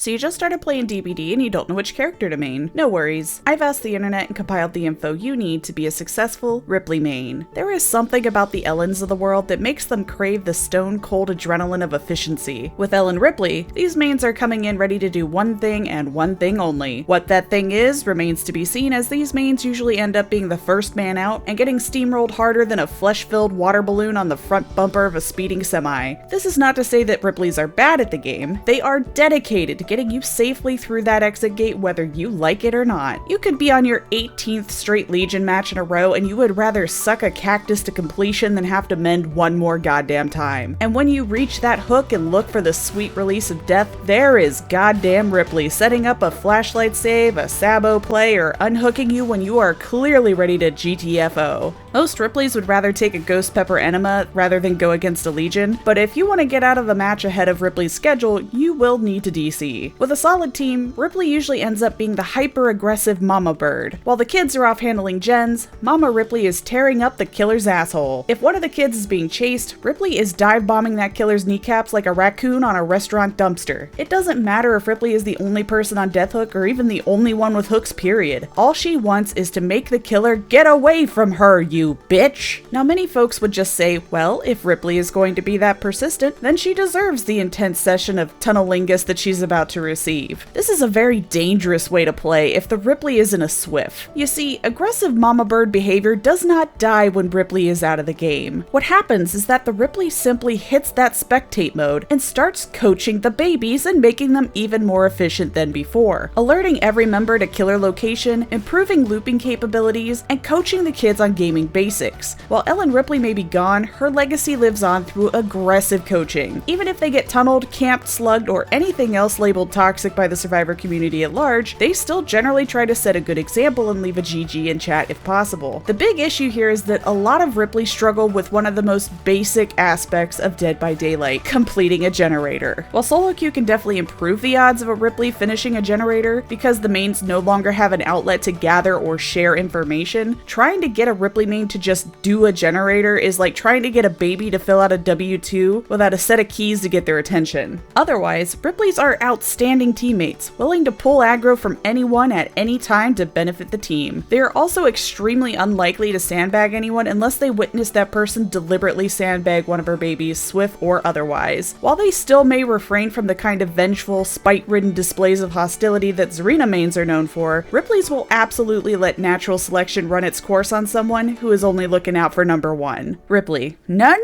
So you just started playing DBD and you don't know which character to main. No worries. I've asked the internet and compiled the info you need to be a successful Ripley main. There is something about the Ellens of the world that makes them crave the stone-cold adrenaline of efficiency. With Ellen Ripley, these mains are coming in ready to do one thing and one thing only. What that thing is remains to be seen, as these mains usually end up being the first man out and getting steamrolled harder than a flesh-filled water balloon on the front bumper of a speeding semi. This is not to say that Ripleys are bad at the game. They are dedicated to getting you safely through that exit gate whether you like it or not. You could be on your 18th straight Legion match in a row and you would rather suck a cactus to completion than have to mend one more goddamn time. And when you reach that hook and look for the sweet release of death, there is goddamn Ripley setting up a flashlight save, a sabo play, or unhooking you when you are clearly ready to GTFO. Most Ripleys would rather take a Ghost Pepper Enema rather than go against a Legion, but if you want to get out of the match ahead of Ripley's schedule, you will need to DC. With a solid team, Ripley usually ends up being the hyper-aggressive Mama Bird. While the kids are off handling gens, Mama Ripley is tearing up the killer's asshole. If one of the kids is being chased, Ripley is dive-bombing that killer's kneecaps like a raccoon on a restaurant dumpster. It doesn't matter if Ripley is the only person on death hook or even the only one with hooks, period. All she wants is to make the killer get away from her, you bitch! Now many folks would just say, well, if Ripley is going to be that persistent, then she deserves the intense session of tunnelingus that she's about to receive. This is a very dangerous way to play if the Ripley isn't a Swift. You see, aggressive Mama Bird behavior does not die when Ripley is out of the game. What happens is that the Ripley simply hits that spectate mode and starts coaching the babies and making them even more efficient than before, alerting every member to killer location, improving looping capabilities, and coaching the kids on gaming basics. While Ellen Ripley may be gone, her legacy lives on through aggressive coaching. Even if they get tunneled, camped, slugged, or anything else labeled toxic by the survivor community at large, they still generally try to set a good example and leave a GG in chat if possible. The big issue here is that a lot of Ripley struggle with one of the most basic aspects of Dead by Daylight, completing a generator. While solo queue can definitely improve the odds of a Ripley finishing a generator because the mains no longer have an outlet to gather or share information, trying to get a Ripley main to just do a generator is like trying to get a baby to fill out a W-2 without a set of keys to get their attention. Otherwise, Ripleys are outstanding teammates, willing to pull aggro from anyone at any time to benefit the team. They are also extremely unlikely to sandbag anyone unless they witness that person deliberately sandbag one of her babies, Swift or otherwise. While they still may refrain from the kind of vengeful, spite-ridden displays of hostility that Zarina mains are known for, Ripleys will absolutely let natural selection run its course on someone who is only looking out for number one. Ripley: no,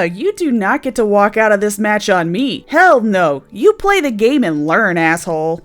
you do not get to walk out of this match on me. Hell no, you play the game and learn, asshole.